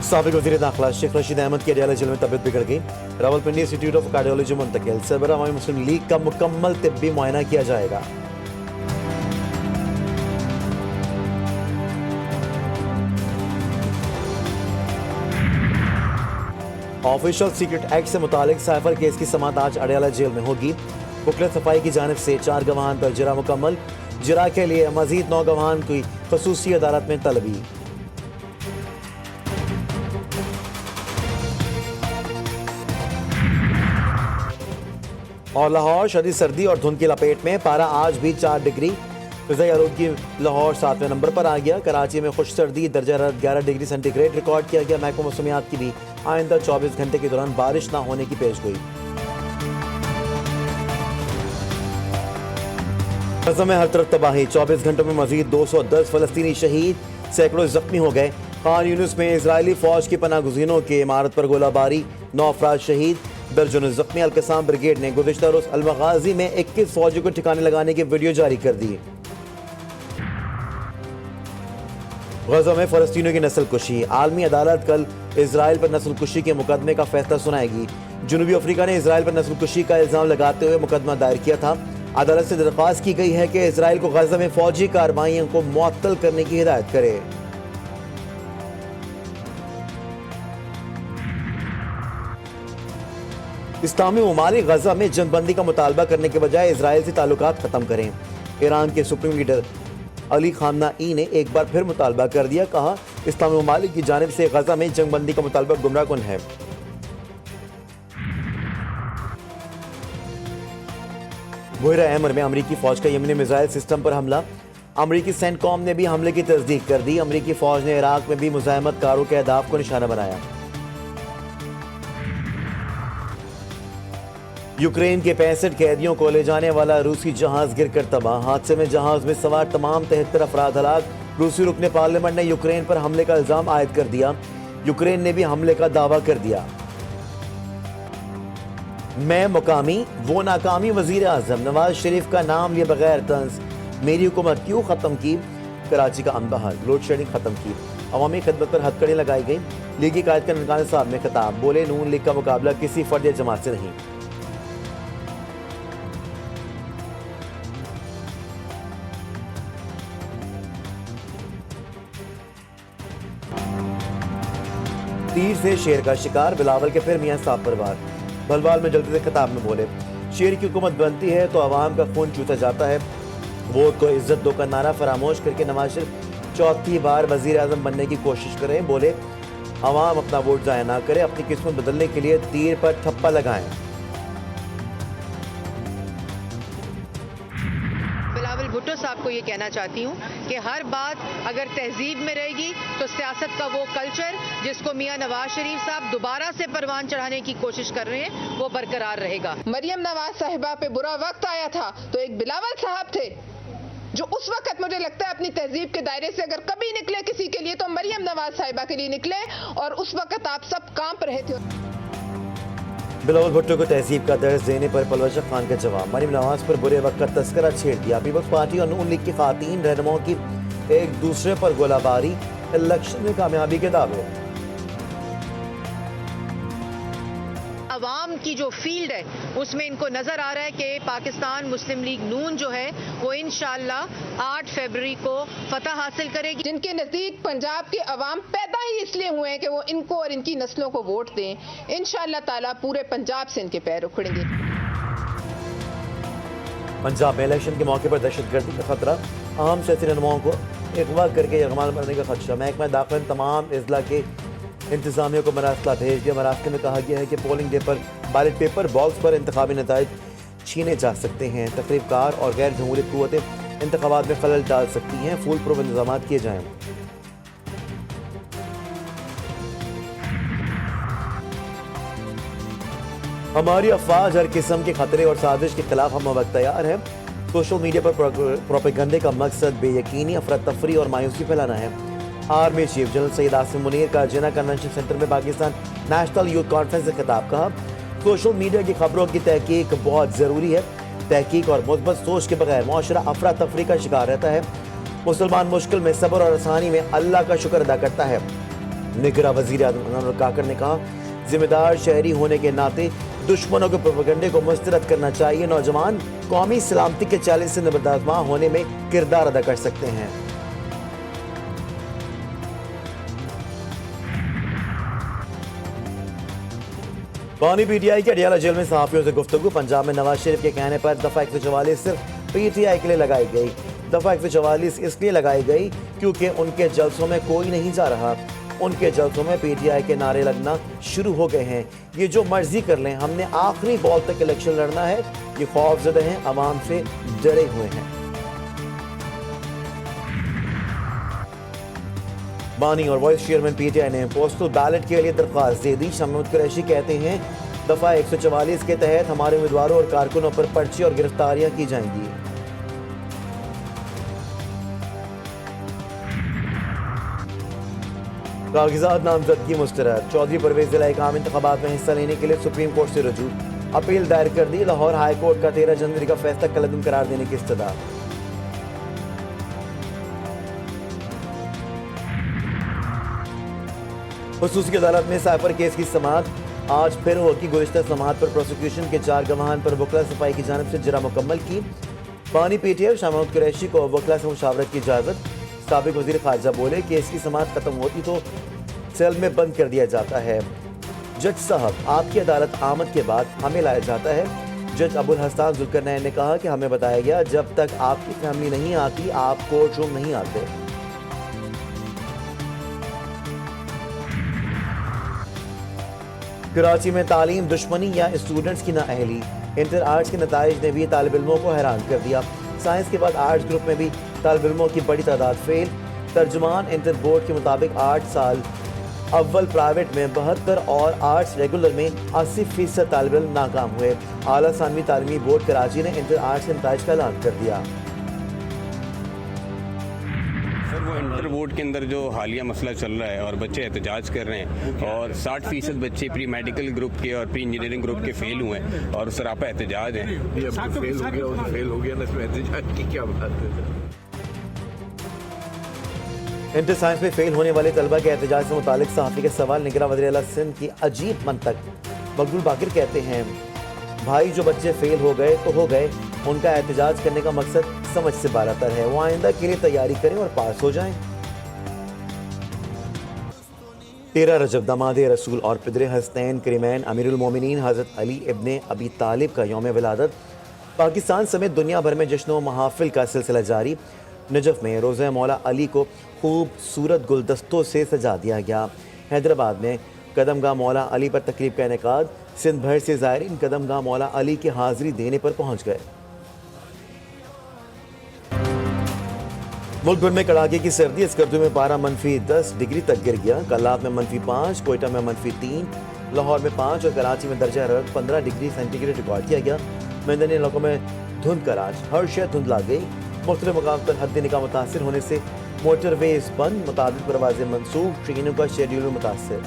साबिक वज़ीर दाखिला शेख रशीद अहमद की अडयाला जेल में तबीयत बिगड़ गई। रावलपिंडी इंस्टीट्यूट ऑफ कार्डियोलॉजी मुंतकिल। सरबराह अवामी मुस्लिम लीग का मुकम्मल तिब्बी मुआयना किया जाएगा। ऑफिशियल सीक्रेट एक्ट से मुतालिक साइफर केस की समाअत आज अडयाला जेल में होगी। बुकलेट सफाई की जानिब से 4 गवाहान पर जरा मुकम्मल। जरा के लिए मजीद 9 गवाहान की खसूसी अदालत में तलबी। और लाहौर शदीद सर्दी और धुंध की लपेट में। पारा आज भी 4 डिग्री। फिज़ाई आलूदगी लाहौर 7वें नंबर पर आ गया। कराची में खुश सर्दी दर्जा 11 डिग्री सेंटीग्रेड रिकॉर्ड किया गया। महकमा मौसमियात की भी आइंदा 24 घंटे के दौरान बारिश न होने की पेशगोई। गज़ा में हर तरफ तबाही। 24 घंटों में मजीद 210 फलस्तीनी शहीद, सैकड़ों जख्मी हो गए। खान यूनुस में इजरायली फौज की पनाह गुज़ीनों की इमारत पर गोलाबारी, 9 अफराद शहीद, दर्जनों जख्मी। अल-कसाम ब्रिगेड ने गुज़िश्ता रोज़ अल-मग़ाज़ी में 21 फौजियों को ठिकाने लगाने की वीडियो जारी कर दी। गज़ा में फ़लस्तीनियों की नस्लकुशी। आलमी अदालत कल इजराइल पर नस्लकुशी के मुकदमे का फैसला सुनाएगी। जनूबी अफ्रीका ने इजराइल पर नस्लकुशी का इल्ज़ाम लगाते हुए मुकदमा दायर किया था। अदालत से दरख्वास्त की गई है कि इजराइल को गज़ा में फौजी कार्रवाइयों को मुअत्तल करने की हिदायत करे। इस्लामी ममालिक गज़ा में जंगबंदी का मुतालबा करने के बजाय इजराइल से ताल्लुकात खत्म करें। ईरान के सुप्रीम लीडर अली खामनाई ने एक बार फिर मुतालबा कर दिया। कहा, इस्लामी ममालिक की जानिब से गज़ा में जंगबंदी का मुतालबा गुमराहकुन है। बुहरा अहमर में अमरीकी फौज का यमनी मिसाइल सिस्टम पर हमला। अमरीकी सेंटकॉम ने भी हमले की तस्दीक कर दी। अमरीकी फौज ने इराक में भी मुज़ाहमत कारों के अहदाफ को निशाना बनाया। यूक्रेन के 65 कैदियों को ले जाने वाला रूसी जहाज गिरकर तबाह। हादसे में जहाज में सवार तमाम 73 अफराद हलाक। रूसी रुकने पार्लियामेंट ने यूक्रेन पर हमले का इल्जाम आयद कर दिया। यूक्रेन ने भी हमले का दावा कर दिया। मैं मुकामी वो नाकामी वजीर आजम, नवाज शरीफ का नाम लिए बगैर तंज। मेरी हुकूमत क्यों खत्म की। कराची का अमन बहाल, लोड शेडिंग खत्म की। अवामी खिदमत पर हथकड़ी लगाई गई। लीगी कायद का ननकाना साहब में खिताब। बोले, नून लीग का मुकाबला किसी फर्द या जमात से नहीं। तीर से शेर का शिकार, बिलावल के फिर मियां साहब पर वार। भलवाल में जल्दी से खिताब में बोले, शेर की हुकूमत बनती है तो आवाम का खून चूसा जाता है। वोट को इज्जत दो का नारा फरामोश करके नवाज शरीफ 4थी बार वजीर आजम बनने की कोशिश करें। बोले, आवाम अपना वोट जाया ना करे, अपनी किस्मत बदलने के लिए तीर पर ठप्पा लगाएं। भुट्टो साहब को ये कहना चाहती हूँ कि हर बात अगर तहजीब में रहेगी तो सियासत का वो कल्चर जिसको मियां नवाज शरीफ साहब दोबारा से परवान चढ़ाने की कोशिश कर रहे हैं वो बरकरार रहेगा। मरियम नवाज साहिबा पे बुरा वक्त आया था तो एक बिलावल साहब थे जो उस वक्त मुझे लगता है अपनी तहजीब के दायरे से अगर कभी निकले किसी के लिए तो मरियम नवाज साहिबा के लिए निकले, और उस वक्त आप सब कांप रहे थे। बिलावल भुट्टो को तहजीब का दर्ज देने पर पलवश खान का जवाब। मरियम नवाज पर बुरे वक्त का तस्करा छेड़ दिया। पीपल्स पार्टी और नून लीग की खातीन रहनुमाओं की एक दूसरे पर गोलाबारी। इलेक्शन में कामयाबी के दावे। अवाम की जो फील्ड है उसमें इनको नजर आ रहा है कि पाकिस्तान मुस्लिम लीग नून जो है वो इंशाअल्लाह 8 फरवरी को फतह हासिल करेगी। जिनके नजदीक पंजाब के अवाम पैदा ही इसलिए हुए हैं कि वो इनको और इनकी नस्लों को वोट दें। इंशाअल्लाह ताला पूरे पंजाब से इनके पैर उखड़ेंगे। पंजाब में इलेक्शन के मौके पर दहशतगर्दी का खतरा। आम सियासी रहनुमाओं को अगवा करके यगमाल बनने का खदशा। महकमा दाखिला ने तमाम अजला के इंतजामिया को मरासला भेज दिया। मरासले में कहा गया है कि पोलिंग डे पर बैलेट पेपर बॉक्स पर इंतखाबी नताइज छीने जा सकते हैं। तकरीबकार और गैर जमहूरी कुव्वतें इंतखाबात में खलल डाल सकती हैं। फूल प्रूफ इंतजाम किए जाएं। हमारी अफवाज हर किस्म के खतरे और साजिश के खिलाफ हम वक्त तैयार हैं। सोशल मीडिया पर प्रोपेगंडे का मकसद बेयकीनी, अफरा तफरी और मायूसी फैलाना है। Army chief general Syed Asim Munir का जिना कन्वेंशन सेंटर में पाकिस्तान नेशनल यूथ कॉन्फ्रेंस से खिताब। कहा, सोशल मीडिया की खबरों की तहकीक बहुत ज़रूरी है। तहकीक और मुस्बत सोच के बगैर मुआशरा अफरा तफरी का शिकार रहता है। मुसलमान मुश्किल में सब्र और आसानी में अल्लाह का शुक्र अदा करता है। निगरान वजीर आज़म अनवर काकड़ ने कहा, जिम्मेदार शहरी होने के नाते दुश्मनों के प्रोपेगेंडे को मुस्तरद करना चाहिए। नौजवान कौमी सलामती के चैलेंज से निबर्दाश्त होने में किरदार अदा कर सकते हैं। बानी पीटीआई के अडियाला जेल में सहाफियों से गुफ्तगू। पंजाब में नवाज शरीफ के कहने पर दफा 144 सिर्फ पीटीआई के लिए लगाई गई। दफा 144 इसलिए लगाई गई क्योंकि उनके जलसों में कोई नहीं जा रहा। उनके जलसों में पीटीआई के नारे लगना शुरू हो गए हैं। ये जो मर्जी कर लें, हमने आखिरी बॉल तक इलेक्शन लड़ना है। ये खौफजदा हैं, अवाम से डरे हुए हैं। बानी और वाइस चेयरमैन पीटीआई ने पोस्टल बैलेट के लिए दरख्वास्त दे दी। शाह महमूद कुरैशी कहते हैं, दफा 144 के तहत हमारे उम्मीदवारों और कारकुनों पर पर्ची और गिरफ्तारियां की जाएंगी। कागजात नामजदगी मुस्तरद। चौधरी परवेज जिला इकाम इंतखाबात में हिस्सा लेने के लिए सुप्रीम कोर्ट से रुजू। अपील दायर कर दी। लाहौर हाई कोर्ट का 13 जनवरी का फैसला कलअदम करार देने की इस्तदा। खुसूसी अदालत में साइफर केस की समाअत आज फिर होगी। गुज़िश्ता समाअत पर प्रोसिक्यूशन के 4 गवाहान पर वकला सफाई की जानिब से जरा मुकम्मल की। बानी पीटीआई शाह महमूद कुरैशी को वकला से मुशावरत की इजाज़त। साबिक वज़ीर ख़ारजा बोले, केस की समाअत खत्म होती तो सेल में बंद कर दिया जाता है। जज साहब, आपकी अदालत आमद के बाद हमें लाया जाता है। जज अबुल हसन जुल्करनैन ने कहा कि हमें बताया गया जब तक आपकी फैमिली नहीं आती आप कोर्ट रूम नहीं आते। कराची में तालीम दुश्मनी या स्टूडेंट्स की नाअहली। इंटर आर्ट्स के नताइज ने भी तालिब इल्मों को हैरान कर दिया। साइंस के बाद आर्ट्स ग्रुप में भी तालिब इल्मों की बड़ी तादाद फेल। तर्जुमान इंटर बोर्ड के मुताबिक 8 साल अव्वल प्राइवेट में 72 और आर्ट्स रेगुलर में 80% तालिब इल्म नाकाम हुए। आला सानवी तालीमी बोर्ड कराची ने इंटर आर्ट्स के नताइज का ऐलान कर दिया। सर, वो इंटर बोर्ड के अंदर जो हालिया मसला चल रहा है और बच्चे एहतजाज कर रहे हैं और 60% बच्चे प्री मेडिकल ग्रुप के और प्री इंजीनियरिंग ग्रुप के फेल हुए हैं और सरापा एहतजाज हैं। फेल हो गया ना, इसमें एहतजाज की क्या बात है। इंटर साइंस में फेल होने वाले तलबा के एहतजाज से मुतालिक सहाफ़ी के सवाल निगरान वज़ीर आला सिंध की अजीब मंतक। मकबूल बाकिर कहते हैं, भाई जो बच्चे फेल हो गए तो हो गए, उनका एहतजाज करने का मकसद समझ से बालातर है। वो आइंदा के लिए तैयारी करें और पास हो जाएं। 13 रजब दामाद रसूल और पिदर हसनैन करीमैन अमीरुल मोमिनीन हज़रत अली इब्ने अबी तालिब का यौम विलादत। पाकिस्तान समेत दुनिया भर में जश्न व महाफिल का सिलसिला जारी। नजफ़ में रोज़ा मौला अली को खूबसूरत गुलदस्तों से सजा दिया गया। हैदराबाद में कदमगाह मौला अली पर तकरीब का इनेकाद। सिंध भर से ज़ायरीन कदमगाह मौला अली की हाज़िरी देने पर पहुँच गए। मुल्क भर में कड़ाके की सर्दी। स्कर्दू में पारा -10 डिग्री तक गिर गया। कल्लाब में -5, कोयटा में -3, लाहौर में 5 और कराची में दर्जा हरारत 15 डिग्री सेंटीग्रेड रिकॉर्ड किया गया। मैदानी इलाकों में धुंध का राज, हर शहर धुंधला गई। मुख्तलिफ मकाम पर हद निगाह मुतासिर होने से मोटरवेज बंद, मुताबिक परवाज़ें मनसूख, ट्रेनों का शेड्यूल मुतासिर।